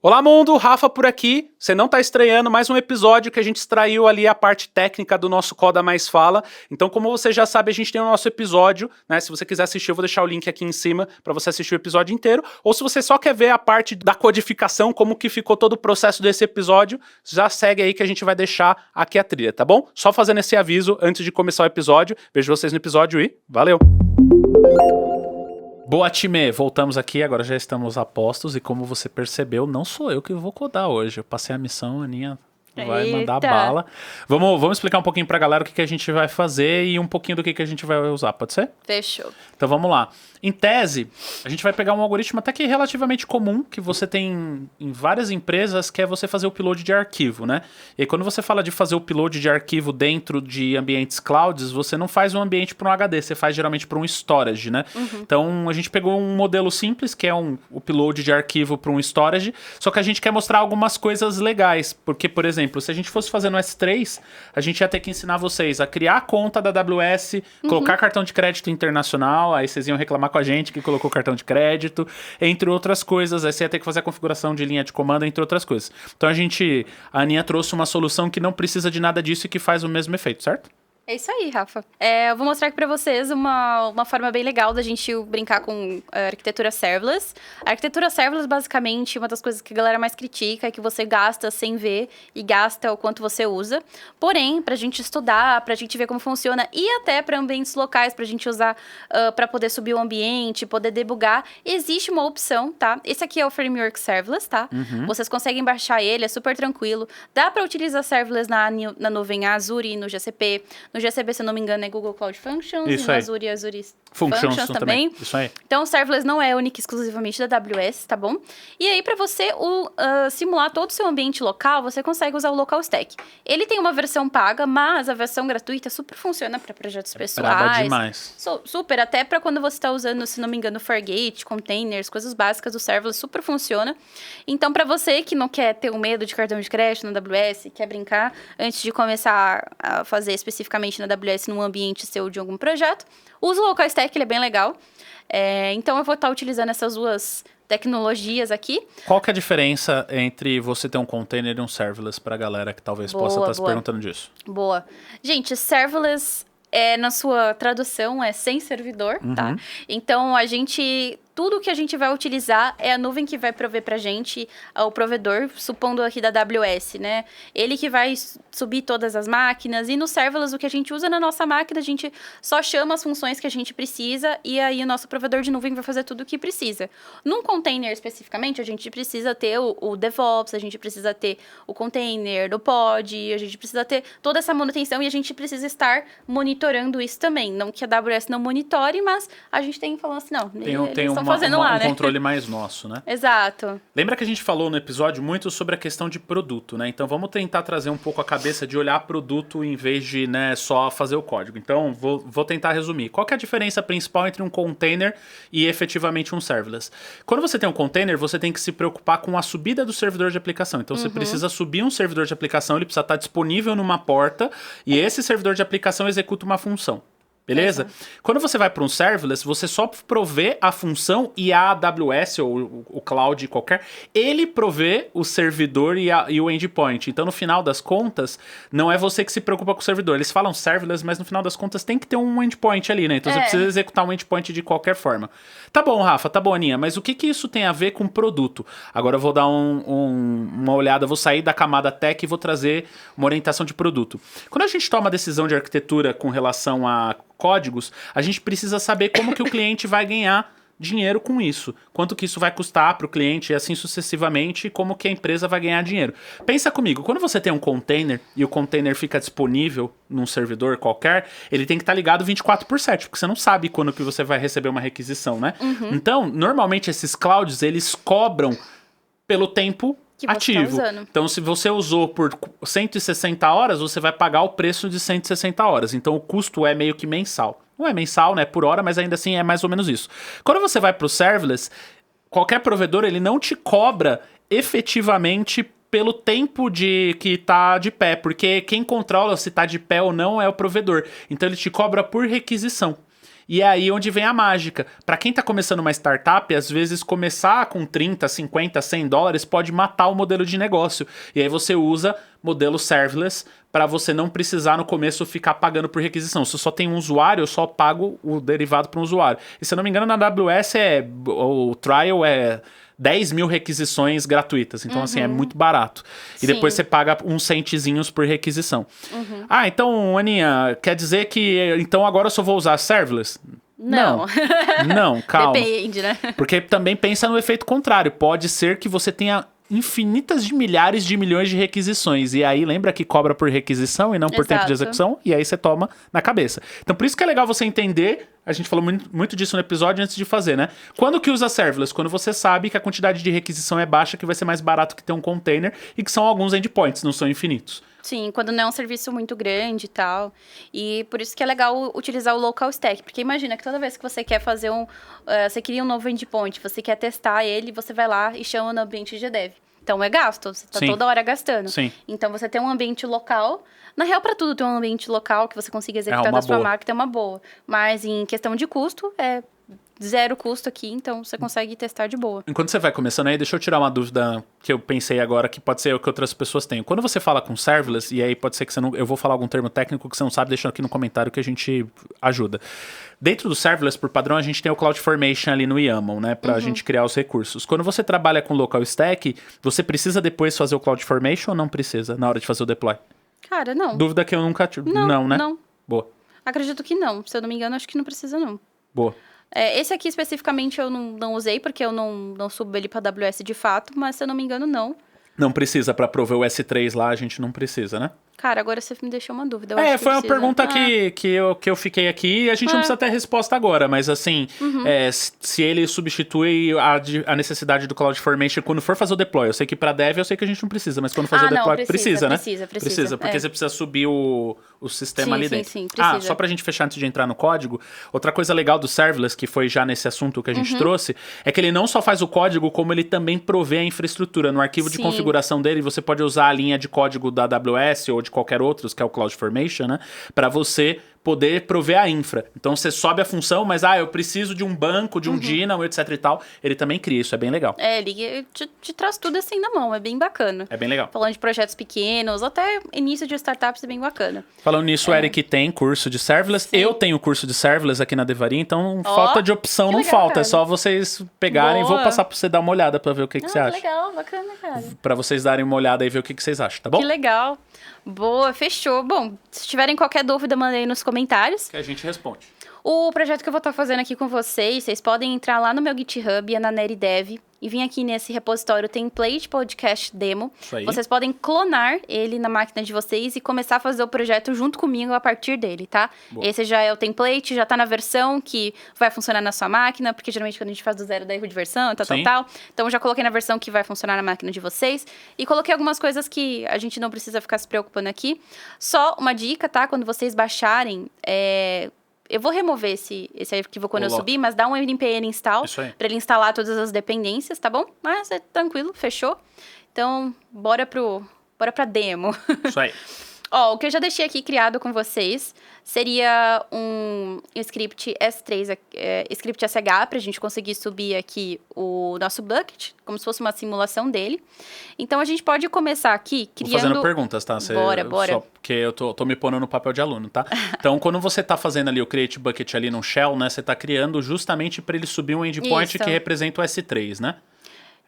Olá mundo, Rafa por aqui. Você não tá estranhando, mais um episódio que a gente extraiu ali a parte técnica do nosso Coda Mais Fala. Então, como você já sabe, a gente tem o nosso episódio, né? Se você quiser assistir, eu vou deixar o link aqui em cima para você assistir o episódio inteiro. Ou se você só quer ver a parte da codificação, como que ficou todo o processo desse episódio, já segue aí que a gente vai deixar aqui a trilha, tá bom? Só fazendo esse aviso antes de começar o episódio. Vejo vocês no episódio e valeu! Boa, time! Voltamos aqui, agora já estamos a postos e como você percebeu, não sou eu que vou codar hoje. Eu passei a missão, a Aninha vai mandar bala. Vamos explicar um pouquinho pra galera o que a gente vai fazer e um pouquinho do que a gente vai usar, pode ser? Fechou. Então vamos lá. Em tese, a gente vai pegar um algoritmo até que relativamente comum, que você tem em várias empresas, que é você fazer o upload de arquivo, né? E aí, quando você fala de fazer o upload de arquivo dentro de ambientes clouds, você não faz um ambiente para um HD, você faz geralmente para um storage, né? Então, a gente pegou um modelo simples, que é um upload de arquivo para um storage, só que a gente quer mostrar algumas coisas legais, porque, por exemplo, se a gente fosse fazer no S3, a gente ia ter que ensinar vocês a criar a conta da AWS, colocar cartão de crédito internacional, aí vocês iam reclamar com a gente que colocou cartão de crédito, entre outras coisas. Aí você ia ter que fazer a configuração de linha de comando, entre outras coisas. Então a Aninha trouxe uma solução que não precisa de nada disso e que faz o mesmo efeito, certo? É isso aí, Rafa. Eu vou mostrar aqui pra vocês uma forma bem legal da gente brincar com a arquitetura serverless. A arquitetura serverless, basicamente, uma das coisas que a galera mais critica é que você gasta sem ver e gasta o quanto você usa. Porém, pra gente estudar, pra gente ver como funciona e até pra ambientes locais, pra gente usar pra poder subir o ambiente, poder debugar, existe uma opção, tá? Esse aqui é o Framework Serverless, tá? Vocês conseguem baixar ele, é super tranquilo. Dá pra utilizar serverless na nuvem Azure e no GCP. No GCP, se eu não me engano, é Google Cloud Functions. Isso e no aí. Azure Functions também. Isso aí. Então, o serverless não é único exclusivamente da AWS, tá bom? E aí, para você simular todo o seu ambiente local, você consegue usar o Local Stack. Ele tem uma versão paga, mas a versão gratuita super funciona para projetos pessoais. Braba demais. Super, até para quando você está usando, se não me engano, Fargate, containers, coisas básicas do serverless, super funciona. Então, para você que não quer ter o medo de cartão de crédito na AWS, quer brincar antes de começar a fazer especificamente na AWS num ambiente seu de algum projeto, usa o Local Stack, ele é bem legal. Então, eu vou estar utilizando essas duas tecnologias aqui. Qual que é a diferença entre você ter um container e um serverless pra galera que talvez possa estar se perguntando disso? Boa. Gente, serverless, na sua tradução, é sem servidor, tá? Então, tudo que a gente vai utilizar é a nuvem que vai prover pra gente, o provedor, supondo aqui da AWS, né? Ele que vai subir todas as máquinas, e no serverless o que a gente usa na nossa máquina, a gente só chama as funções que a gente precisa, e aí o nosso provedor de nuvem vai fazer tudo o que precisa. Num container especificamente, a gente precisa ter o DevOps, a gente precisa ter o container, o pod, a gente precisa ter toda essa manutenção, e a gente precisa estar monitorando isso também. Não que a AWS não monitore, mas a gente tem falando assim, não, eles estão fazendo lá, né? Um controle mais nosso, né? Exato. Lembra que a gente falou no episódio muito sobre a questão de produto, né? Então vamos tentar trazer um pouco a cabeça de olhar produto em vez de, né, só fazer o código. Então vou tentar resumir. Qual que é a diferença principal entre um container e efetivamente um serverless? Quando você tem um container, você tem que se preocupar com a subida do servidor de aplicação. Então você precisa subir um servidor de aplicação, ele precisa estar disponível numa porta e esse servidor de aplicação executa uma função. Beleza? Quando você vai para um serverless, você só provê a função e a AWS ou o cloud qualquer, ele provê o servidor e o endpoint. Então, no final das contas, não é você que se preocupa com o servidor. Eles falam serverless, mas no final das contas tem que ter um endpoint ali, né? Então, você precisa executar um endpoint de qualquer forma. Tá bom, Rafa, tá bom, Aninha, mas o que isso tem a ver com produto? Agora eu vou dar uma olhada, vou sair da camada tech e vou trazer uma orientação de produto. Quando a gente toma a decisão de arquitetura com relação a códigos, a gente precisa saber como que o cliente vai ganhar dinheiro com isso. Quanto que isso vai custar para o cliente e assim sucessivamente, como que a empresa vai ganhar dinheiro. Pensa comigo, quando você tem um container e o container fica disponível num servidor qualquer, ele tem que estar ligado 24/7, porque você não sabe quando que você vai receber uma requisição, né? Então, normalmente esses clouds, eles cobram pelo tempo que você ativo. Tá usando. Então, se você usou por 160 horas, você vai pagar o preço de 160 horas. Então, o custo é meio que mensal. Não é mensal, né? Por hora, mas ainda assim é mais ou menos isso. Quando você vai para o serverless, qualquer provedor, ele não te cobra efetivamente pelo tempo que tá de pé, porque quem controla se tá de pé ou não é o provedor. Então, ele te cobra por requisição. E é aí onde vem a mágica. Para quem tá começando uma startup, às vezes começar com 30, 50, 100 dólares pode matar o modelo de negócio. E aí você usa modelo serverless para você não precisar no começo ficar pagando por requisição. Se eu só tenho um usuário, eu só pago o derivado para um usuário. E se eu não me engano, na AWS o trial é 10 mil requisições gratuitas. Então, assim, é muito barato. E depois você paga uns centezinhos por requisição. Ah, então, Aninha, quer dizer que então agora eu só vou usar serverless? Não. Não, calma. Depende, né? Porque também pensa no efeito contrário. Pode ser que você tenha infinitas de milhares de milhões de requisições. E aí, lembra que cobra por requisição e não por tempo de execução? E aí você toma na cabeça. Então, por isso que é legal você entender. A gente falou muito disso no episódio antes de fazer, né? Quando que usa serverless? Quando você sabe que a quantidade de requisição é baixa, que vai ser mais barato que ter um container e que são alguns endpoints, não são infinitos. Sim, quando não é um serviço muito grande e tal. E por isso que é legal utilizar o local stack. Porque imagina que toda vez que você quer fazer você cria um novo endpoint, você quer testar ele, você vai lá e chama no ambiente de dev. Então é gasto, você tá toda hora gastando. Sim. Então você tem um ambiente local. Na real, para tudo tem um ambiente local que você consiga executar da sua máquina, é uma boa. Mas em questão de custo, é zero custo aqui, então você consegue testar de boa. Enquanto você vai começando aí, deixa eu tirar uma dúvida que eu pensei agora, que pode ser o que outras pessoas têm. Quando você fala com serverless, e aí pode ser que você não... Eu vou falar algum termo técnico que você não sabe, deixa aqui no comentário que a gente ajuda. Dentro do serverless, por padrão, a gente tem o CloudFormation ali no YAML, né? Pra gente criar os recursos. Quando você trabalha com local stack, você precisa depois fazer o CloudFormation ou não precisa na hora de fazer o deploy? Cara, não. Dúvida que eu nunca tive. Não, né? Não. Boa. Acredito que não. Se eu não me engano, acho que não precisa, não. Boa. Esse aqui especificamente eu não usei, porque eu não subo ele pra AWS de fato, mas se eu não me engano, não. Não precisa para prover o S3 lá, a gente não precisa, né? Cara, agora você me deixou uma dúvida. Eu acho que foi uma precisa. pergunta que eu fiquei aqui e a gente não precisa ter resposta agora, mas assim, se ele substitui a necessidade do CloudFormation quando for fazer o deploy. Eu sei que para dev eu sei que a gente não precisa, mas quando fazer o deploy precisa, né? Precisa, porque você precisa subir o sistema ali dentro. Sim, precisa. Só pra gente fechar antes de entrar no código, outra coisa legal do serverless, que foi já nesse assunto que a gente trouxe, é que ele não só faz o código, como ele também provê a infraestrutura. No arquivo de configuração dele, você pode usar a linha de código da AWS ou de qualquer outros, que é o CloudFormation, né? Para você poder prover a infra. Então você sobe a função, mas eu preciso de um banco, de um Dynamo, etc e tal. Ele também cria, isso é bem legal. Ele te traz tudo assim na mão, é bem bacana. É bem legal. Falando de projetos pequenos, até início de startups é bem bacana. Falando nisso, o Eric tem curso de serverless. Sim. Eu tenho curso de serverless aqui na Devarim, então falta de opção não legal, falta. Cara. É só vocês pegarem. Vou passar pra você dar uma olhada pra ver o que você acha. Legal, bacana, cara. Pra vocês darem uma olhada e ver o que vocês acham, tá bom? Que legal. Boa, fechou. Bom, se tiverem qualquer dúvida, mandem aí nos comentários. Que a gente responde. O projeto que eu vou estar fazendo aqui com vocês podem entrar lá no meu GitHub, é na NeriDev, e vir aqui nesse repositório Template Podcast Demo. Isso aí. Vocês podem clonar ele na máquina de vocês e começar a fazer o projeto junto comigo a partir dele, tá? Boa. Esse já é o template, já tá na versão que vai funcionar na sua máquina, porque geralmente quando a gente faz do zero dá erro de versão, tal. Então eu já coloquei na versão que vai funcionar na máquina de vocês. E coloquei algumas coisas que a gente não precisa ficar se preocupando aqui. Só uma dica, tá? Quando vocês baixarem, eu vou remover esse arquivo quando eu subir, mas dá um npm install para ele instalar todas as dependências, tá bom? Mas é tranquilo, fechou. Então, bora pra demo. Isso aí. O que eu já deixei aqui criado com vocês seria um script S3, script SH, pra gente conseguir subir aqui o nosso bucket, como se fosse uma simulação dele. Então, a gente pode começar aqui criando... Vou fazendo perguntas, tá? Bora. Só porque eu tô me pondo no papel de aluno, tá? Então, quando você tá fazendo ali o create bucket ali no shell, né? Você tá criando justamente para ele subir um endpoint que representa o S3, né?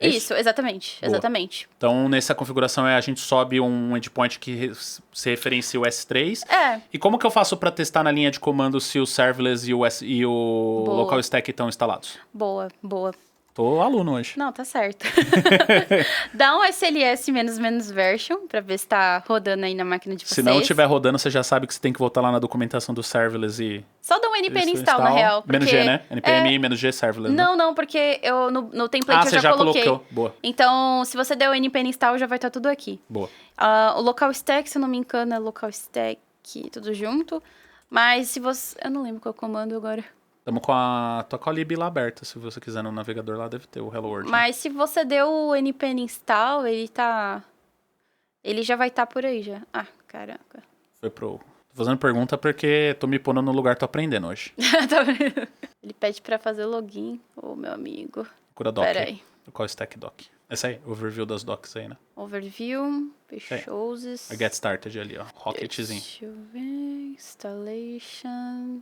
Isso, exatamente. Então, nessa configuração, a gente sobe um endpoint que se referencia o S3. E como que eu faço para testar na linha de comando se o serverless e o local stack estão instalados? Boa. Tô aluno hoje. Não, tá certo. Dá um SLS version pra ver se tá rodando aí na máquina de vocês. Se não estiver rodando, você já sabe que você tem que voltar lá na documentação do serverless e... Só dá um npm install, na real. Porque... Menos G, né? npm -g serverless, né? Não, porque eu no template eu já coloquei. Colocou. Boa. Então, se você der o npm install, já vai estar tudo aqui. Boa. O local stack, se eu não me engano, é local stack, tudo junto. Mas se você... Eu não lembro qual é o comando agora. Estamos com a lib lá aberta, se você quiser no navegador lá, deve ter o Hello World. Mas se você deu o npm install, ele já vai estar por aí já. Caraca. Fazendo pergunta porque tô me pondo no lugar, tô aprendendo hoje. Tá vendo? Ele pede pra fazer login. Ô, meu amigo. Procura doc. Pera aí. Qual stack doc? Essa aí, overview das docs aí, né? Overview, Peixoses. A get started ali, ó. Rocketzinho. Deixa eu ver. Installation.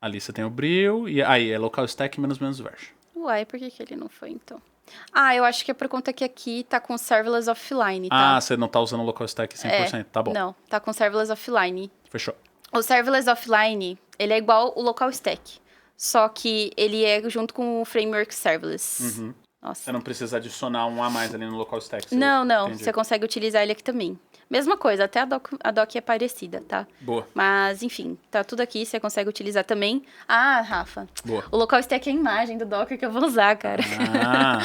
Ali você tem o Bril e aí é local stack menos version. Uai, por que ele não foi, então? Ah, eu acho que é por conta que aqui tá com serverless offline, tá? Ah, você não tá usando o local stack 100%, tá bom. Não, tá com serverless offline. Fechou. O serverless offline, ele é igual o local stack. Só que ele é junto com o framework serverless. Uhum. Nossa. Você não precisa adicionar um a mais ali no local stack. Não. Entendi. Você consegue utilizar ele aqui também. Mesma coisa, até a doc é parecida, tá? Boa. Mas, enfim, tá tudo aqui, você consegue utilizar também. Ah, Rafa. Boa. O local stack é a imagem do Docker que eu vou usar, cara. Ah.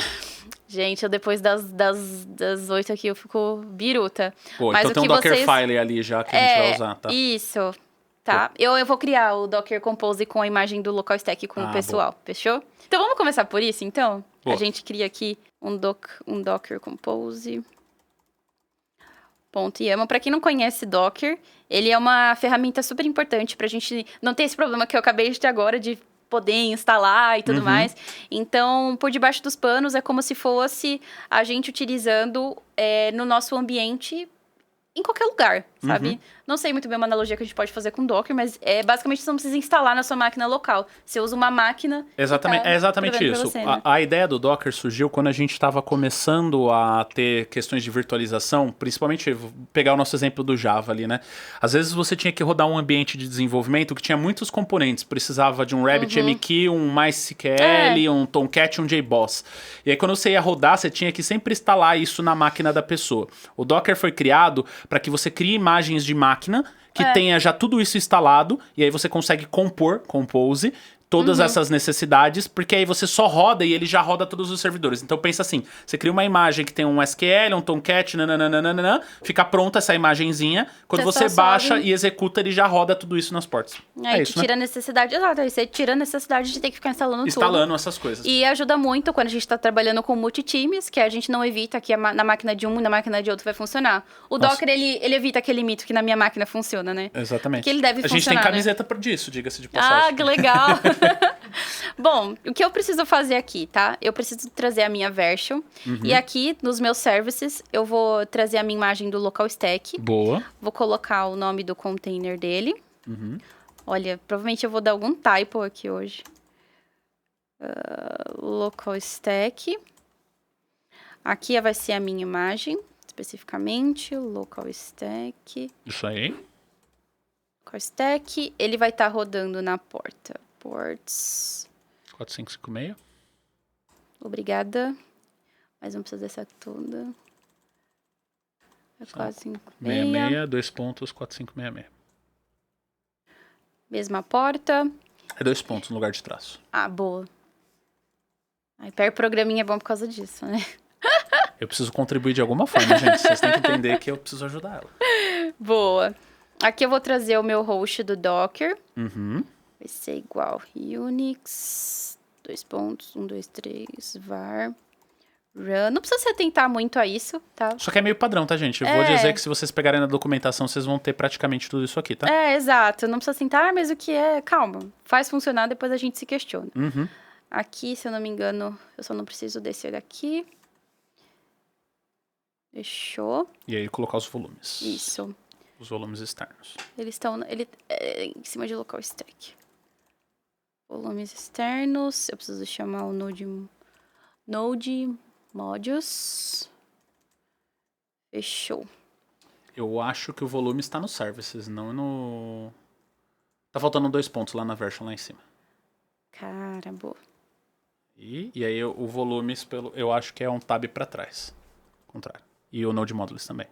Gente, eu depois das 8 aqui eu fico biruta. Pô, Mas então tem um Dockerfile ali já que a gente vai usar, tá? Isso, tá? Eu vou criar o Docker Compose com a imagem do local stack com o pessoal, boa. fechou? Então vamos começar por isso, então? Boa. A gente cria aqui um Docker Compose. .yaml. Para quem não conhece Docker, ele é uma ferramenta super importante pra gente não ter esse problema que eu acabei de ter agora de poder instalar e tudo mais. Então, por debaixo dos panos, é como se fosse a gente utilizando no nosso ambiente em qualquer lugar, sabe? Não sei muito bem uma analogia que a gente pode fazer com Docker, mas basicamente você não precisa instalar na sua máquina local. Você usa uma máquina... Exatamente, é exatamente isso. Você, né? A ideia do Docker surgiu quando a gente estava começando a ter questões de virtualização, principalmente, vou pegar o nosso exemplo do Java ali, né? Às vezes você tinha que rodar um ambiente de desenvolvimento que tinha muitos componentes, precisava de um RabbitMQ, um MySQL, um Tomcat, um JBoss. E aí quando você ia rodar, você tinha que sempre instalar isso na máquina da pessoa. O Docker foi criado para que você crie imagens de máquina que tenha já tudo isso instalado, e aí você consegue compose, todas essas necessidades, porque aí você só roda e ele já roda todos os servidores. Então pensa assim, você cria uma imagem que tem um SQL, um Tomcat, fica pronta essa imagenzinha, quando você baixa e executa, ele já roda tudo isso nas portas. Aí isso, tira a necessidade, exato, aí você tira a necessidade de ter que ficar instalando essas coisas. E ajuda muito quando a gente tá trabalhando com multitimes, que a gente não evita que na máquina de um e na máquina de outro vai funcionar. O Docker, ele evita aquele mito que na minha máquina funciona, né? Exatamente. Que ele deve funcionar, a gente tem camiseta disso, diga-se de passagem. Ah, que legal! Bom, o que eu preciso fazer aqui, tá? Eu preciso trazer a minha version. E aqui, nos meus services, eu vou trazer a minha imagem do local stack. Boa. Vou colocar o nome do container dele. Olha, provavelmente eu vou dar algum typo aqui hoje. Local stack. Aqui vai ser a minha imagem, especificamente. Local stack. Isso aí. Local stack. Ele vai estar rodando na porta. Ports. 4556. Obrigada. Mas não precisa dessa toda. É 456. 66, 2 pontos, 4566. Mesma porta. É 2 pontos no lugar de traço. Ah, boa. Aí, pair programinha é bom por causa disso, né? Eu preciso contribuir de alguma forma, gente. Vocês têm que entender que eu preciso ajudar ela. Boa. Aqui eu vou trazer o meu host do Docker. Vai ser igual Unix, 2 pontos, 1, 2, 3, var, run. Não precisa se atentar muito a isso, tá? Só que é meio padrão, tá, gente? Eu vou dizer que se vocês pegarem na documentação, vocês vão ter praticamente tudo isso aqui, tá? Exato. Não precisa tentar, mas o que é... Calma. Faz funcionar, depois a gente se questiona. Aqui, se eu não me engano, eu só não preciso descer daqui. Fechou. E aí colocar os volumes. Isso. Os volumes externos. Eles estão em cima de local stack. Volumes externos. Eu preciso chamar o Node Modules. Fechou. Eu acho que o volume está no services, não no... Tá faltando 2 pontos lá na version, lá em cima. Cara, boa. E aí o volumes, eu acho que é um tab para trás. Contrário. E o Node Modules também.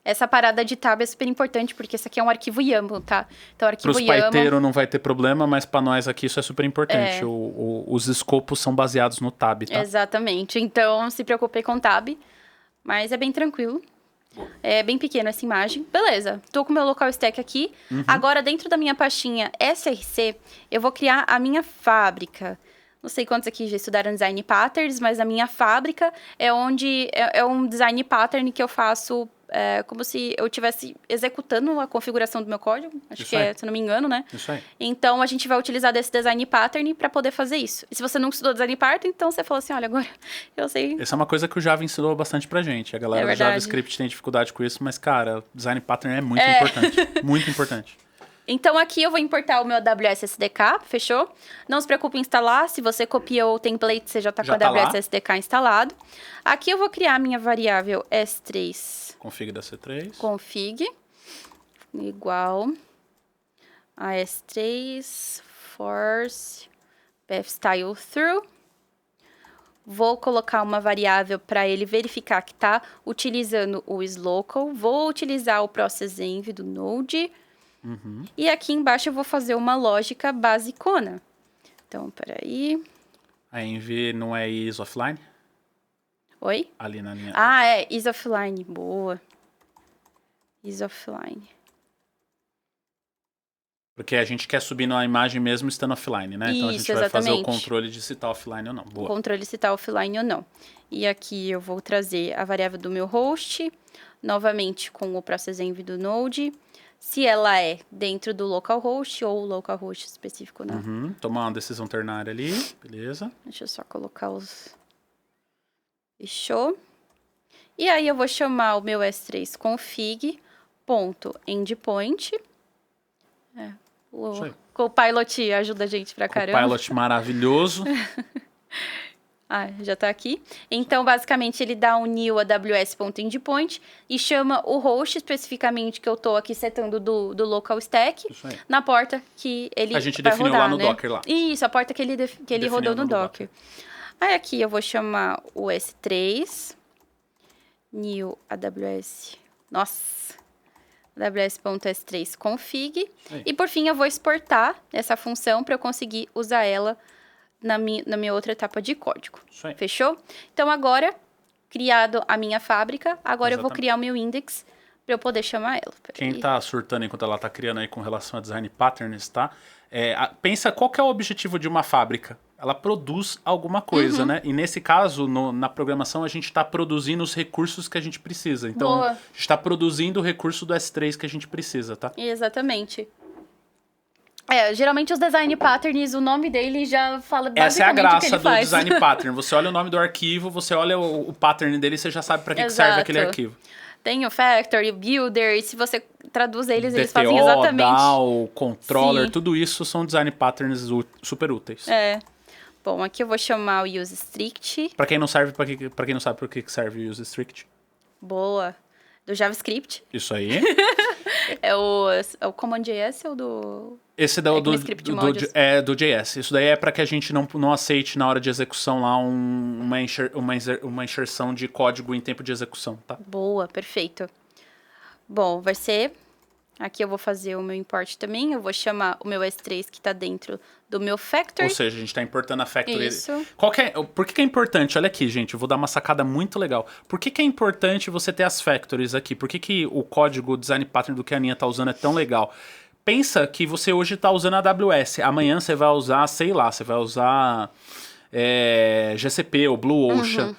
Essa parada de tab é super importante, porque isso aqui é um arquivo YAML, tá? Então, arquivo YAML... Pros paiteiros não vai ter problema, mas para nós aqui isso é super importante. Os escopos são baseados no tab, tá? Exatamente. Então, se preocupei com tab, mas é bem tranquilo. É bem pequena essa imagem. Beleza, tô com o meu local stack aqui. Agora, dentro da minha pastinha SRC, eu vou criar a minha fábrica. Não sei quantos aqui já estudaram design patterns, mas a minha fábrica é onde é um design pattern que eu faço como se eu estivesse executando a configuração do meu código. Acho que se não me engano, né? Isso aí. Então, a gente vai utilizar desse design pattern para poder fazer isso. E se você não estudou design pattern, então você fala assim, olha, agora eu sei. Essa é uma coisa que o Java ensinou bastante pra gente. A galera do JavaScript tem dificuldade com isso, mas, cara, design pattern é muito importante. Muito importante. Então, aqui eu vou importar o meu AWS SDK, fechou? Não se preocupe em instalar, se você copiou o template, você já tá com o AWS SDK instalado. Aqui eu vou criar a minha variável S3. Config da C3. Config, igual a S3, force, pathstyle through. Vou colocar uma variável para ele verificar que tá utilizando o islocal. Vou utilizar o processenv do Node. E aqui embaixo eu vou fazer uma lógica basicona. Então, peraí. A env não é is offline? Oi? Ali na linha. Ah, é is offline. Boa. Is offline. Porque a gente quer subir na imagem mesmo estando offline, né? Então a gente vai fazer o controle de se tá offline ou não. Boa. O controle se tá offline ou não. E aqui eu vou trazer a variável do meu host, novamente com o processenv do Node. Se ela é dentro do localhost ou localhost específico, né? Tomar uma decisão ternária ali, beleza. Deixa eu só colocar os... Fechou. E aí eu vou chamar o meu S3 config.endpoint. O Copilot ajuda a gente pra caramba. Copilot maravilhoso. Já tá aqui. Então, basicamente, ele dá um new aws.endpoint e chama o host especificamente que eu tô aqui setando do local stack na porta que ele vai rodar, a gente definiu lá no Docker lá. Isso, a porta que ele rodou no Docker. Aí aqui eu vou chamar o S3 new aws. Nossa. aws.s3 config. E por fim eu vou exportar essa função para eu conseguir usar ela na minha outra etapa de código. Fechou? Então, agora, criado a minha fábrica, agora eu vou criar o meu index para eu poder chamar ela. Quem tá surtando enquanto ela tá criando aí com relação a design patterns, tá? Pensa qual que é o objetivo de uma fábrica. Ela produz alguma coisa, né? E nesse caso, na programação, a gente está produzindo os recursos que a gente precisa. Então, a gente está produzindo o recurso do S3 que a gente precisa, tá? Exatamente. Geralmente os design patterns, o nome dele já fala basicamente essa é a graça o que ele do faz. design pattern. Você olha o nome do arquivo, você olha o pattern dele e você já sabe para que serve aquele arquivo. Tem o factory, o builder, e se você traduz eles, eles DTO, fazem exatamente... DAO, controller, tudo isso são design patterns super úteis. Bom, aqui eu vou chamar o useStrict. Para quem não sabe por que serve o useStrict. Boa. Do JavaScript. Isso aí. É o CommonJS ou do... Esse é do JS. Isso daí é para que a gente não aceite na hora de execução lá uma inserção de código em tempo de execução, tá? Boa, perfeito. Bom, vai ser... Aqui eu vou fazer o meu import também. Eu vou chamar o meu S3 que está dentro do meu factory. Ou seja, a gente está importando a factory. Isso. Por que é importante? Olha aqui, gente. Eu vou dar uma sacada muito legal. Por que é importante você ter as factories aqui? Por que o código, o design pattern do que a Aninha está usando é tão legal? Pensa que você hoje está usando a AWS. Amanhã você vai usar, sei lá, você vai usar GCP ou Blue Ocean.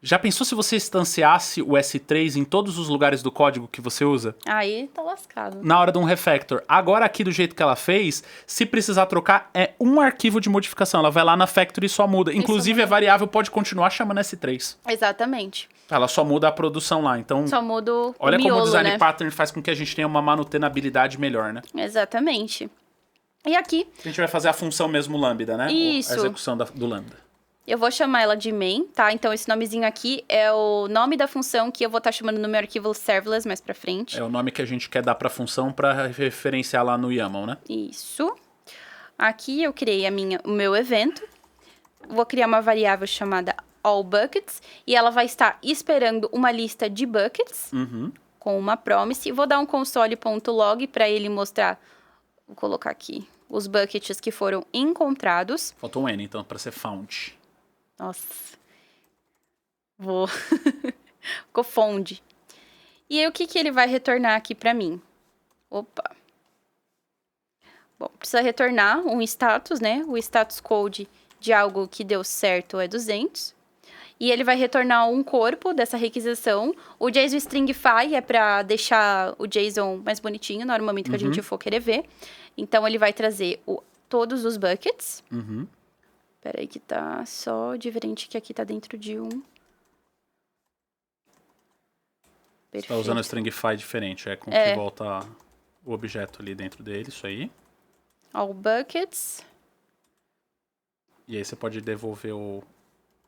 Já pensou se você instanciasse o S3 em todos os lugares do código que você usa? Aí tá lascado. Na hora de um refactor. Agora aqui do jeito que ela fez, se precisar trocar, é um arquivo de modificação. Ela vai lá na factory e só muda. Inclusive a variável pode continuar chamando S3. Exatamente. Ela só muda a produção lá. Então, só muda o olha miolo, como o design né? pattern faz com que a gente tenha uma manutenabilidade melhor, né? Exatamente. E aqui... A gente vai fazer a função mesmo lambda, né? Isso. A execução do lambda. Eu vou chamar ela de main, tá? Então, esse nomezinho aqui é o nome da função que eu vou estar chamando no meu arquivo serverless mais pra frente. É o nome que a gente quer dar pra função pra referenciar lá no YAML, né? Isso. Aqui eu criei o meu evento. Vou criar uma variável chamada allBuckets. E ela vai estar esperando uma lista de buckets com uma promise. E vou dar um console.log pra ele mostrar... Vou colocar aqui os buckets que foram encontrados. Faltou um N, então, pra ser found. Nossa. Vou. Ficou found. E aí, o que ele vai retornar aqui pra mim? Opa. Bom, precisa retornar um status, né? O status code de algo que deu certo é 200. E ele vai retornar um corpo dessa requisição. O JSON Stringify é para deixar o JSON mais bonitinho no momento que a gente for querer ver. Então, ele vai trazer todos os buckets. Peraí que tá só diferente que aqui tá dentro de um. Você tá usando o Stringify diferente, com que volta o objeto ali dentro dele, isso aí. All buckets. E aí você pode devolver o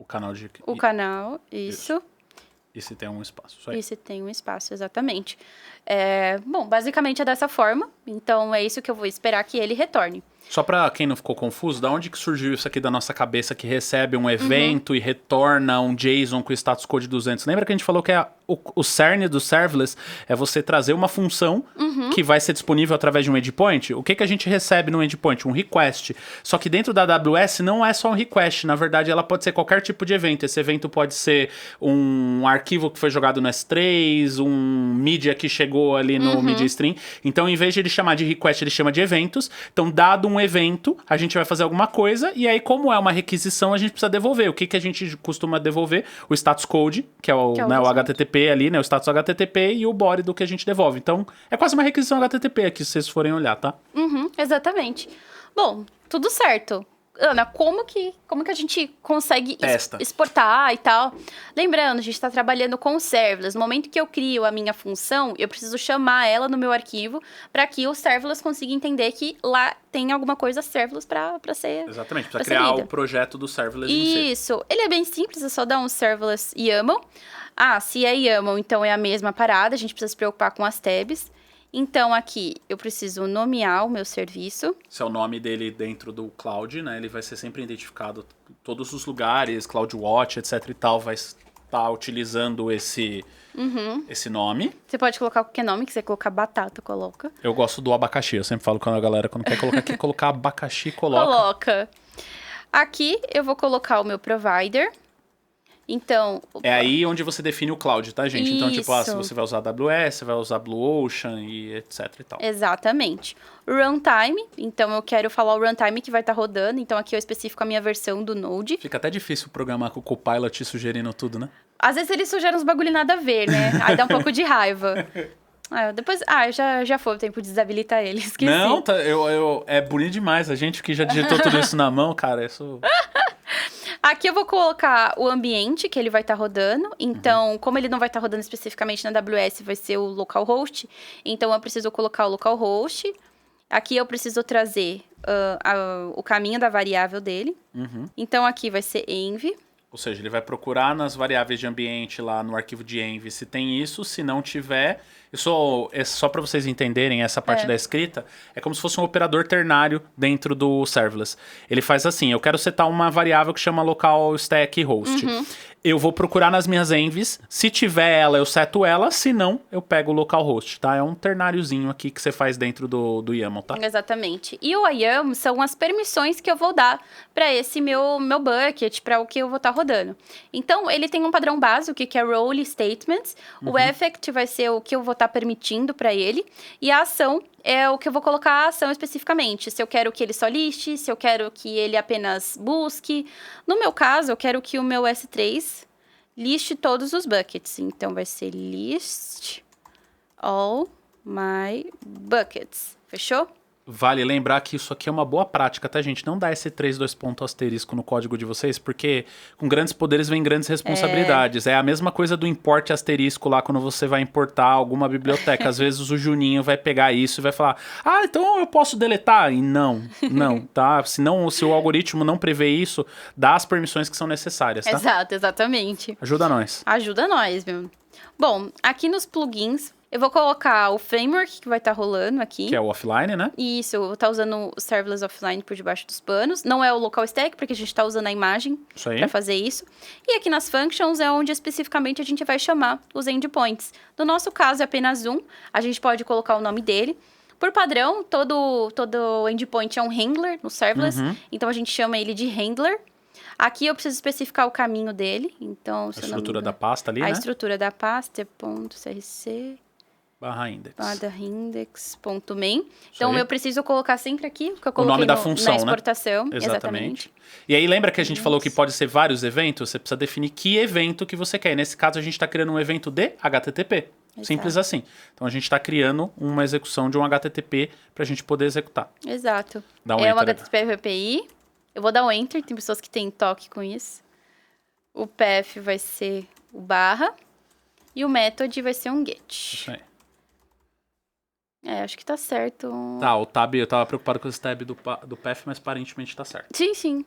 canal de... O canal, isso. E se tem um espaço, isso aí. E se tem um espaço, exatamente. Bom, basicamente é dessa forma. Então, é isso que eu vou esperar que ele retorne. Só pra quem não ficou confuso, da onde que surgiu isso aqui da nossa cabeça que recebe um evento e retorna um JSON com o status code 200? Lembra que a gente falou que o cerne do serverless é você trazer uma função que vai ser disponível através de um endpoint? O que a gente recebe no endpoint? Um request. Só que dentro da AWS não é só um request. Na verdade, ela pode ser qualquer tipo de evento. Esse evento pode ser um arquivo que foi jogado no S3, um media que chegou ali no media stream. Então, em vez de ele chamar de request, ele chama de eventos. Então, dado um evento, a gente vai fazer alguma coisa, e aí, como é uma requisição, a gente precisa devolver. O que a gente costuma devolver? O status code, que é o HTTP ali, né? O status HTTP e o body do que a gente devolve. Então, é quase uma requisição HTTP aqui, se vocês forem olhar, tá? Exatamente. Bom, tudo certo. Ana, como que a gente consegue exportar e tal? Lembrando, a gente está trabalhando com serverless. No momento que eu crio a minha função, eu preciso chamar ela no meu arquivo para que o serverless consiga entender que lá tem alguma coisa serverless para ser... Exatamente, precisa criar o projeto do serverless em si. Isso. Ele é bem simples, é só dar um serverless YAML. Se é YAML, então é a mesma parada. A gente precisa se preocupar com as tabs. Então, aqui, eu preciso nomear o meu serviço. Esse é o nome dele dentro do cloud, né? Ele vai ser sempre identificado em todos os lugares, CloudWatch, etc e tal, vai estar utilizando esse nome. Você pode colocar qualquer nome, que você colocar batata, coloca. Eu gosto do abacaxi, eu sempre falo quando a galera, quando quer colocar aqui, colocar abacaxi, coloca. Aqui, eu vou colocar o meu provider. Então... É aí onde você define o cloud, tá, gente? Isso. Então, tipo, se você vai usar AWS, você vai usar Blue Ocean e etc e tal. Exatamente. Runtime, então eu quero falar o runtime que vai estar rodando. Então, aqui eu especifico a minha versão do Node. Fica até difícil programar com o Copilot sugerindo tudo, né? Às vezes ele sugere uns bagulho nada a ver, né? Aí dá um pouco de raiva. Depois... já foi o tempo de desabilitar ele, esqueci. Não, é bonito demais. A gente que já digitou tudo isso na mão, cara, isso... Aqui eu vou colocar o ambiente que ele vai estar rodando. Então, como ele não vai estar rodando especificamente na AWS, vai ser o localhost. Então, eu preciso colocar o localhost. Aqui eu preciso trazer o caminho da variável dele. Então, aqui vai ser env. Ou seja, ele vai procurar nas variáveis de ambiente lá no arquivo de env se tem isso. Se não tiver... Só para vocês entenderem essa parte da escrita, é como se fosse um operador ternário dentro do serverless. Ele faz assim, eu quero setar uma variável que chama local stack host. Eu vou procurar nas minhas envs, se tiver ela, eu seto ela, se não, eu pego o localhost, tá? É um ternáriozinho aqui que você faz dentro do YAML, tá? Exatamente. E o YAML são as permissões que eu vou dar para esse meu bucket, para o que eu vou estar rodando. Então, ele tem um padrão básico, que é role statements. O effect vai ser o que eu vou estar permitindo para ele. E a ação é o que eu vou colocar a ação especificamente. Se eu quero que ele só liste, se eu quero que ele apenas busque. No meu caso, eu quero que o meu S3 liste todos os buckets. Então, vai ser list all my buckets. Fechou? Vale lembrar que isso aqui é uma boa prática, tá, gente? Não dá esse 3 asterisco no código de vocês, porque com grandes poderes vem grandes responsabilidades. É a mesma coisa do import asterisco lá quando você vai importar alguma biblioteca. Às vezes o Juninho vai pegar isso e vai falar, então eu posso deletar? E não, tá? Se o algoritmo não prevê isso, dá as permissões que são necessárias, tá? Exato, exatamente. Ajuda nós. Ajuda nós, meu. Bom, aqui nos plugins, eu vou colocar o framework que vai estar rolando aqui. Que é o offline, né? Isso, eu vou estar usando o serverless offline por debaixo dos panos. Não é o local stack, porque a gente está usando a imagem para fazer isso. E aqui nas functions é onde especificamente a gente vai chamar os endpoints. No nosso caso é apenas um, a gente pode colocar o nome dele. Por padrão, todo endpoint é um handler no serverless, então a gente chama ele de handler. Aqui eu preciso especificar o caminho dele, então... A estrutura da pasta ali, né? A estrutura da pasta é .crc... /index. .index.main. Então, eu preciso colocar sempre aqui o que eu coloquei nome da função, na exportação. Né? Exatamente. E aí, lembra que a gente falou que pode ser vários eventos? Você precisa definir que evento que você quer. E nesse caso, a gente está criando um evento de HTTP. Exato. Simples assim. Então, a gente está criando uma execução de um HTTP para a gente poder executar. Exato. Dá um um enter. HTTP API. Eu vou dar um enter. Tem pessoas que têm toque com isso. O path vai ser o /. E o method vai ser um get. Isso aí. Acho que tá certo. Tá, o tab, eu tava preocupado com esse tab do path, mas aparentemente tá certo. Sim.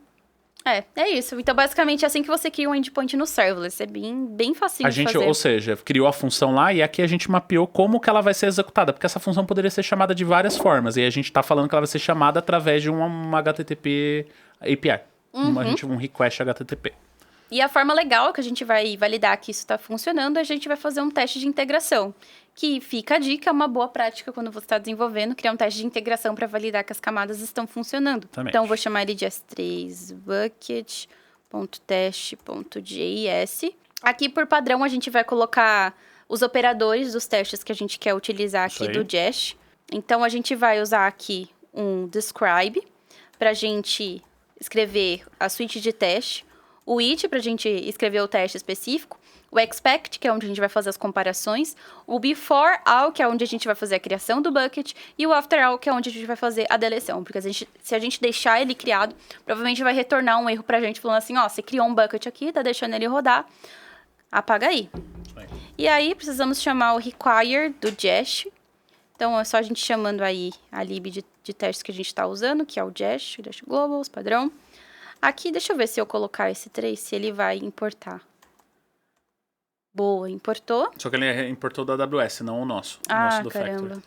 É isso. Então, basicamente, é assim que você cria um endpoint no serverless. É bem facinho de fazer. Ou seja, criou a função lá e aqui a gente mapeou como que ela vai ser executada, porque essa função poderia ser chamada de várias formas. E a gente tá falando que ela vai ser chamada através de um HTTP API. Um request HTTP. E a forma legal que a gente vai validar que isso está funcionando, a gente vai fazer um teste de integração. Que fica a dica, é uma boa prática quando você está desenvolvendo, criar um teste de integração para validar que as camadas estão funcionando. Também. Então, eu vou chamar ele de S3 bucket.test.js. Aqui, por padrão, a gente vai colocar os operadores dos testes que a gente quer utilizar aqui do Jest. Então, a gente vai usar aqui um describe para a gente escrever a suíte de teste. O it, para a gente escrever o teste específico. O expect, que é onde a gente vai fazer as comparações. O before all, que é onde a gente vai fazer a criação do bucket. E o after all, que é onde a gente vai fazer a deleção. Porque se a gente deixar ele criado, provavelmente vai retornar um erro pra gente, falando assim, você criou um bucket aqui, tá deixando ele rodar, apaga aí. E aí, precisamos chamar o require do Jest. Então, é só a gente chamando aí a lib de testes que a gente tá usando, que é o Jest globals, padrão. Aqui, deixa eu ver se eu colocar esse 3, se ele vai importar. Boa, importou. Só que ele importou da AWS, não o nosso. O nosso do caramba. Factory.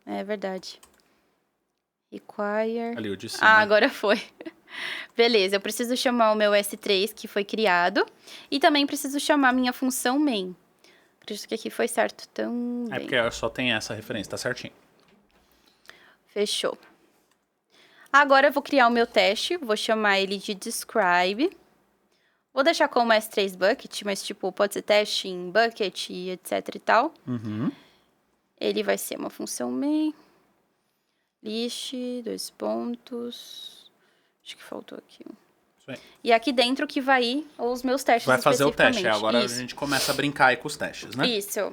É verdade. Require. Ali, eu disse. Né? Agora foi. Beleza, eu preciso chamar o meu S3, que foi criado. E também preciso chamar a minha função main. Acredito que aqui foi certo também. É porque só tem essa referência, tá certinho. Fechou. Agora eu vou criar o meu teste, vou chamar ele de describe. Vou deixar como S3 bucket, mas pode ser teste em bucket e etc e tal. Ele vai ser uma função main. List, 2 pontos. Acho que faltou aqui. Isso aí. E aqui dentro que vai ir os meus testes vai fazer o teste, agora Isso. A gente começa a brincar aí com os testes, né? Isso.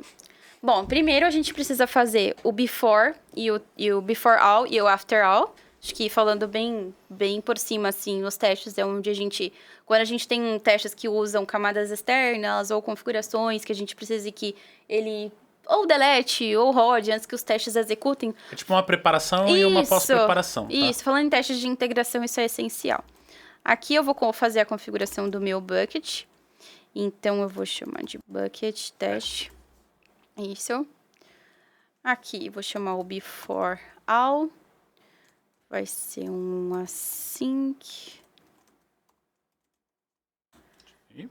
Bom, primeiro a gente precisa fazer o before e o before all e o after all. Acho que falando bem por cima, assim, os testes é onde quando a gente tem testes que usam camadas externas ou configurações que a gente precisa que ele ou delete ou rode antes que os testes executem. É tipo uma preparação e uma pós-preparação, tá? Isso, falando em testes de integração, isso é essencial. Aqui eu vou fazer a configuração do meu bucket. Então, eu vou chamar de bucket test. Isso. Aqui, vou chamar o before all. Vai ser um async.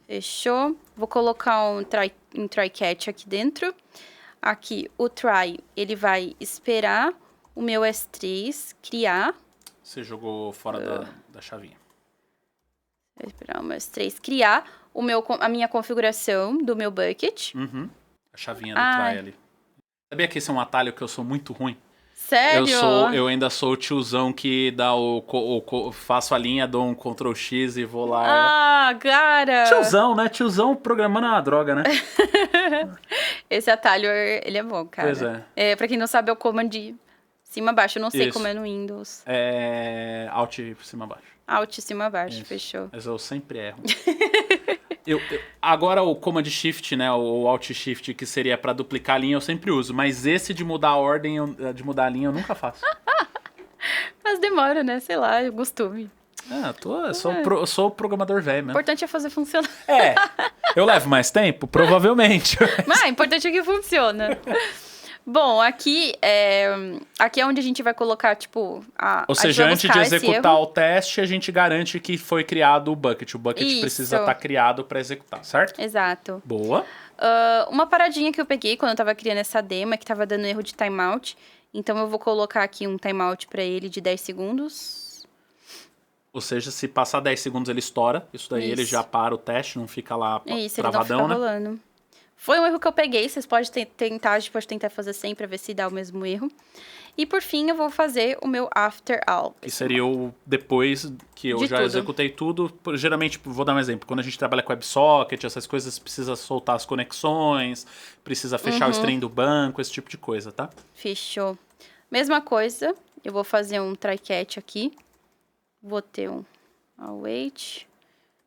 Fechou. Vou colocar um try catch aqui dentro. Aqui, o try, ele vai esperar o meu S3 criar. Você jogou fora da chavinha. Vai esperar o meu S3 criar a minha configuração do meu bucket. A chavinha do try ali. Sabia que esse é um atalho que eu sou muito ruim? Sério? Eu ainda sou o tiozão que dá faço a linha, dou um Ctrl X e vou lá. Cara! Tiozão, né? Tiozão programando é uma droga, né? Esse atalho, ele é bom, cara. Pois é. Pra quem não sabe, é o command de cima a baixo. Eu não sei Isso. como é no Windows. É Alt cima a baixo. Alt cima a baixo, Isso. fechou. Mas eu sempre erro. Agora o Command Shift, né? O Alt Shift, que seria pra duplicar a linha, eu sempre uso. Mas esse de mudar a ordem, de mudar a linha, eu nunca faço. Mas demora, né? Sei lá, eu costume. Eu sou programador velho O mesmo. importante é fazer funcionar. Eu levo mais tempo? Provavelmente. Mas o importante é que funciona. Bom, aqui é onde a gente vai colocar, Ou seja, antes de executar o teste, a gente garante que foi criado o bucket. O bucket Isso. precisa estar criado para executar, certo? Exato. Boa. Uma paradinha que eu peguei quando eu tava criando essa demo é que tava dando erro de timeout. Então, eu vou colocar aqui um timeout para ele de 10 segundos. Ou seja, se passar 10 segundos, ele estoura. Isso daí ele já para o teste, não fica lá travadão, ele não fica rolando. Foi um erro que eu peguei, vocês podem tentar, a gente pode tentar fazer sempre pra ver se dá o mesmo erro. E por fim, eu vou fazer o meu after all. Que seria o depois que eu já executei tudo. Geralmente, vou dar um exemplo. Quando a gente trabalha com WebSocket, essas coisas, precisa soltar as conexões, precisa fechar o stream do banco, esse tipo de coisa, tá? Fechou. Mesma coisa, eu vou fazer um try catch aqui. Vou ter um await.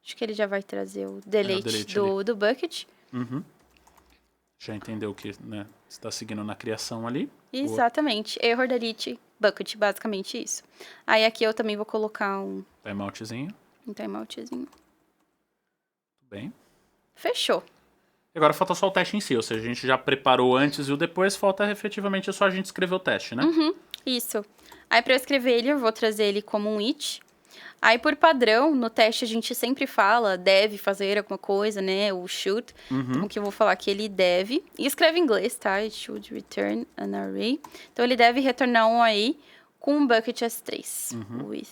Acho que ele já vai trazer o delete do bucket. Uhum. Já entendeu que, né, está seguindo na criação ali. Exatamente. Error delete bucket, basicamente isso. Aí aqui eu também vou colocar um timeoutzinho. Um timeoutzinho. Tudo bem. Fechou. Agora falta só o teste em si, ou seja, a gente já preparou antes e o depois, falta efetivamente só a gente escrever o teste, né? Uhum, isso. Aí para eu escrever ele, eu vou trazer ele como um it. Aí, por padrão, no teste a gente sempre fala, deve fazer alguma coisa, né? O should. Então, o que eu vou falar que ele deve. E escreve em inglês, tá? It should return an array. Então, ele deve retornar um array com um bucket S3. With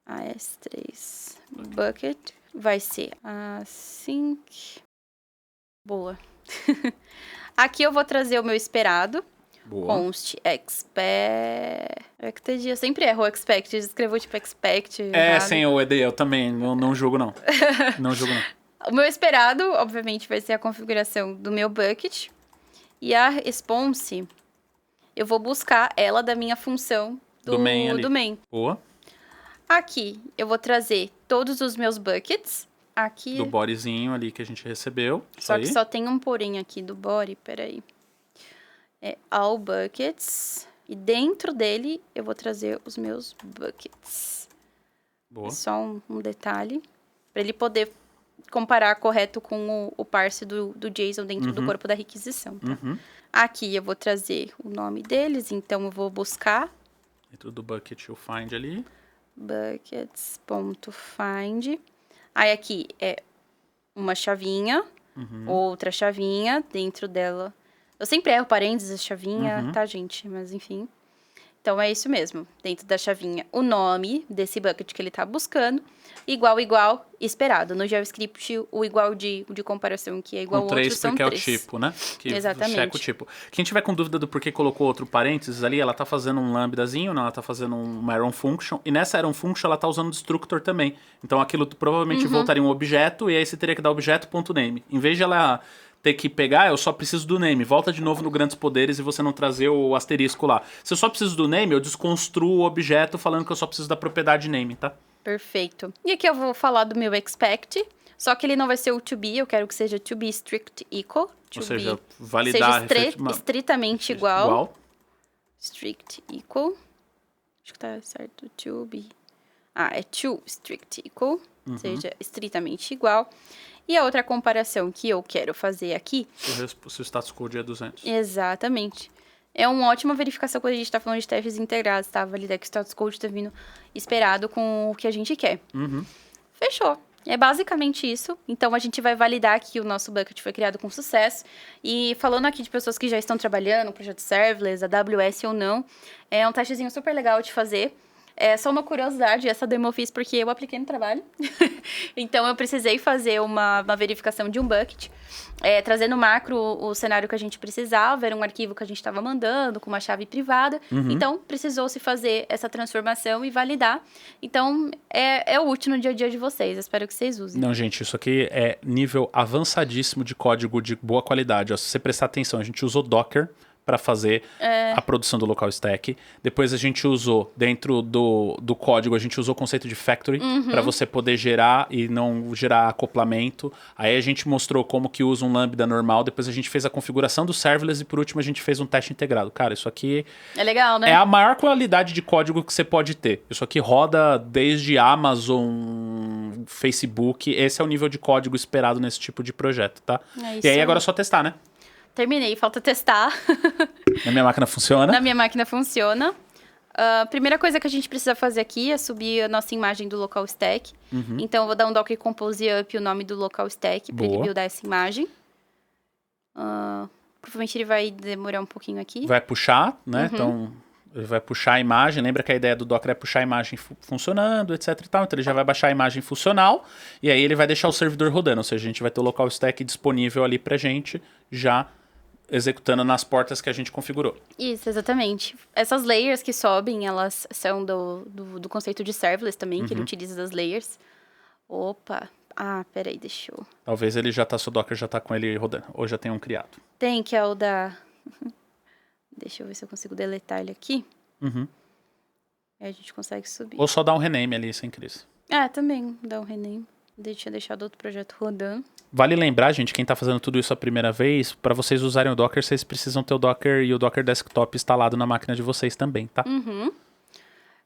a S3 bucket. Vai ser async. Boa. Aqui eu vou trazer o meu esperado. Boa. Const expected. Eu sempre erro o expected. Escrevo tipo expect. Sem o ED, eu também não julgo, não. Não julgo, não. O meu esperado, obviamente, vai ser a configuração do meu bucket. E a response, eu vou buscar ela da minha função do main. Boa. Aqui, eu vou trazer todos os meus buckets. Aqui. Do bodyzinho ali que a gente recebeu. Só que só tem um porém aqui do body, peraí. É all buckets. E dentro dele, eu vou trazer os meus buckets. Boa. É só um detalhe. Para ele poder comparar correto com o parse do JSON dentro do corpo da requisição, tá? Aqui eu vou trazer o nome deles. Então, eu vou buscar. Dentro do bucket, o find ali. Buckets.find. Aí, aqui é uma chavinha. Outra chavinha dentro dela. Eu sempre erro parênteses, chavinha, tá, gente? Mas, enfim. Então, é isso mesmo. Dentro da chavinha, o nome desse bucket que ele tá buscando. Igual, esperado. No JavaScript, o igual de comparação, que é igual ao outro, são 3. Porque é o tipo, né? Que exatamente. Checa o tipo. Quem tiver com dúvida do porquê colocou outro parênteses ali, ela tá fazendo um lambdazinho, não? Ela tá fazendo uma arrow function. E nessa arrow function, ela tá usando o destructor também. Então, aquilo provavelmente voltaria um objeto, e aí você teria que dar objeto.name. Em vez de ela ter que pegar, eu só preciso do name. Volta de novo no Grandes Poderes e você não trazer o asterisco lá. Se eu só preciso do name, eu desconstruo o objeto falando que eu só preciso da propriedade name, tá? Perfeito. E aqui eu vou falar do meu expect, só que ele não vai ser o to be, eu quero que seja to be strict equal. Ou seja, validar... Seja estritamente igual. Strict equal. Acho que tá certo, to be. É to strict equal, seja estritamente igual. E a outra comparação que eu quero fazer aqui... Se o status code é 200. Exatamente. É uma ótima verificação quando a gente está falando de testes integrados, tá? Validar que o status code está vindo esperado com o que a gente quer. Fechou. É basicamente isso. Então, a gente vai validar que o nosso bucket foi criado com sucesso. E falando aqui de pessoas que já estão trabalhando no projeto serverless, AWS ou não, é um testezinho super legal de fazer. É só uma curiosidade, essa demo eu fiz porque eu apliquei no trabalho. Então, eu precisei fazer uma verificação de um bucket, trazer no macro o cenário que a gente precisava, era um arquivo que a gente estava mandando com uma chave privada. Então, precisou-se fazer essa transformação e validar. Então, é útil no dia a dia de vocês, espero que vocês usem. Não, gente, isso aqui é nível avançadíssimo de código de boa qualidade. Ó, se você prestar atenção, a gente usou Docker para fazer a produção do local stack. Depois a gente usou, dentro do código, a gente usou o conceito de factory para você poder gerar e não gerar acoplamento. Aí a gente mostrou como que usa um lambda normal. Depois a gente fez a configuração do serverless e por último a gente fez um teste integrado. Cara, isso aqui é legal, né? É a maior qualidade de código que você pode ter. Isso aqui roda desde Amazon, Facebook. Esse é o nível de código esperado nesse tipo de projeto, tá? E aí agora é só testar, né? Terminei, falta testar. Na minha máquina funciona? Na minha máquina funciona. A primeira coisa que a gente precisa fazer aqui é subir a nossa imagem do local stack. Então, eu vou dar um docker compose up o nome do local stack para ele buildar essa imagem. Provavelmente ele vai demorar um pouquinho aqui. Vai puxar, né? Então, Ele vai puxar a imagem, lembra que a ideia do Docker é puxar a imagem funcionando, etc e tal. Então ele já vai baixar a imagem funcional e aí ele vai deixar o servidor rodando. Ou seja, a gente vai ter o local stack disponível ali pra gente, já executando nas portas que a gente configurou. Isso, exatamente. Essas layers que sobem, elas são do conceito de serverless também, que ele utiliza das layers. Opa, peraí, deixa eu... Talvez ele já tá, seu Docker já tá com ele rodando, ou já tem um criado. Tem, que é o da... Deixa eu ver se eu consigo deletar ele aqui. Aí a gente consegue subir. Ou só dar um rename ali, sem crise. Também dá um rename. Tinha deixado outro projeto rodando. Vale lembrar, gente, quem tá fazendo tudo isso a primeira vez, para vocês usarem o Docker, vocês precisam ter o Docker e o Docker Desktop instalado na máquina de vocês também, tá?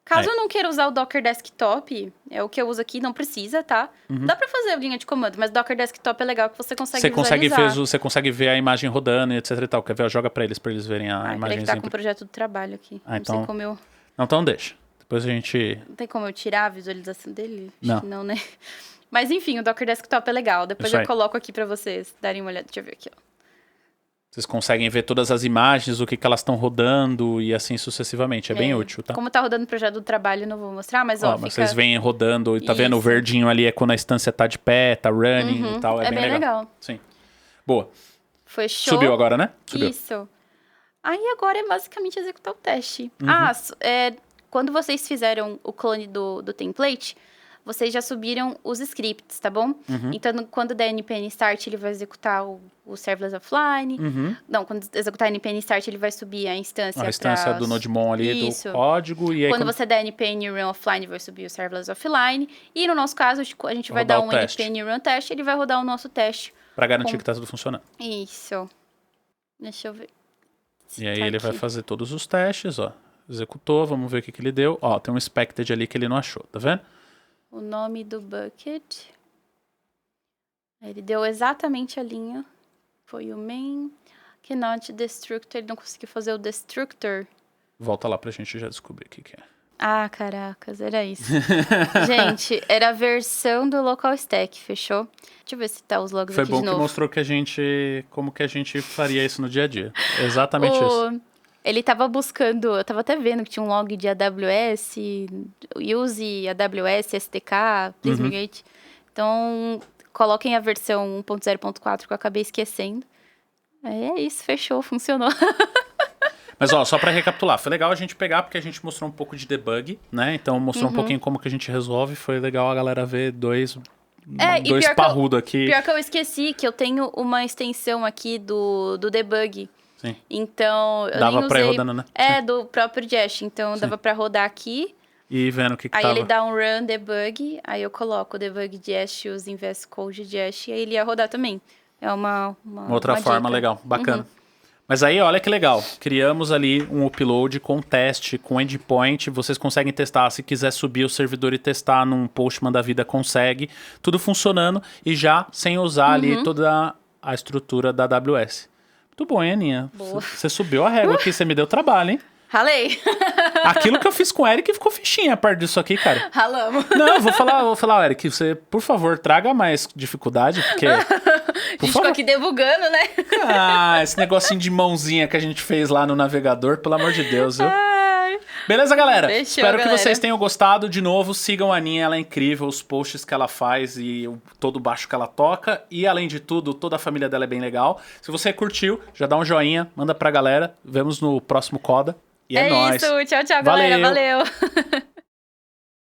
Caso eu não queira usar o Docker Desktop, é o que eu uso aqui, não precisa, tá? Dá pra fazer a linha de comando, mas Docker Desktop é legal que você consegue visualizar. Você consegue ver a imagem rodando e etc e tal. Quer ver? Joga pra eles verem a imagem. Ele tá com o projeto do trabalho aqui. Não sei como eu... Não, então deixa. Depois a gente... Não tem como eu tirar a visualização dele? Não. Acho que não, né? Mas enfim, o Docker Desktop é legal. Depois eu coloco aqui pra vocês darem uma olhada. Deixa eu ver aqui, ó. Vocês conseguem ver todas as imagens, o que elas estão rodando e assim sucessivamente. É bem útil, tá? Como tá rodando o projeto do trabalho, não vou mostrar, mas ó, mas vocês veem rodando e tá vendo o verdinho ali, é quando a instância tá de pé, tá running e tal. É bem legal. Sim. Boa. Foi show. Subiu agora, né? Subiu. Isso. Aí agora é basicamente executar o teste. Quando vocês fizeram o clone do template, vocês já subiram os scripts, tá bom? Então, quando der npm start, ele vai executar o serverless offline. Não, quando executar npm start, ele vai subir a instância do nodemon ali do código. E aí, quando você der npm run offline, vai subir o serverless offline. E no nosso caso, a gente vai dar um npm run test, ele vai rodar o nosso teste. Pra garantir que tá tudo funcionando. Isso. Deixa eu ver. E aí ele vai fazer todos os testes, ó. Executou, vamos ver o que ele deu. Ó, tem um expected ali que ele não achou, tá vendo? O nome do bucket. Ele deu exatamente a linha. Foi o main. Cannot destructor. Ele não conseguiu fazer o destructor. Volta lá pra gente já descobrir o que é. Caracas, era isso. Gente, era a versão do local stack, fechou? Deixa eu ver se tá os logs aqui de novo. Foi bom que mostrou como que a gente faria isso no dia a dia. Exatamente isso. Ele tava buscando, eu tava até vendo que tinha um log de AWS, use AWS, SDK, please migrate. Então, coloquem a versão 1.0.4 que eu acabei esquecendo. É isso, fechou, funcionou. Mas, ó, só pra recapitular, foi legal a gente pegar, porque a gente mostrou um pouco de debug, né? Então, mostrou um pouquinho como que a gente resolve. Foi legal a galera ver dois parrudos aqui. Pior que eu esqueci que eu tenho uma extensão aqui do debug. Sim. Então, eu dava nem pra ir usei... rodando, né? Do próprio Jest. Então, dava pra rodar aqui. E vendo o que aí tava. Ele dá um run debug, aí eu coloco o debug Jest, os invest code Jest, e aí ele ia rodar também. É uma outra forma dica. legal, bacana. Mas aí, olha que legal. Criamos ali um upload com teste, com endpoint. Vocês conseguem testar. Se quiser subir o servidor e testar num Postman da vida, consegue. Tudo funcionando e já sem usar ali toda a estrutura da AWS. Muito bom, hein, Aninha? Boa. Você subiu a régua aqui, você me deu trabalho, hein? Ralei. Aquilo que eu fiz com o Eric ficou fichinha a parte disso aqui, cara. Ralamos. Não, eu vou falar, Eric, você, por favor, traga mais dificuldade, porque... A gente ficou aqui debugando, né? Esse negocinho de mãozinha que a gente fez lá no navegador, pelo amor de Deus, viu? Beleza, galera? Espero que vocês tenham gostado. De novo, sigam a Aninha, ela é incrível, os posts que ela faz e todo o baixo que ela toca. E, além de tudo, toda a família dela é bem legal. Se você curtiu, já dá um joinha, manda pra galera. Vemos no próximo Coda. E é nóis. Isso, tchau, galera. Valeu.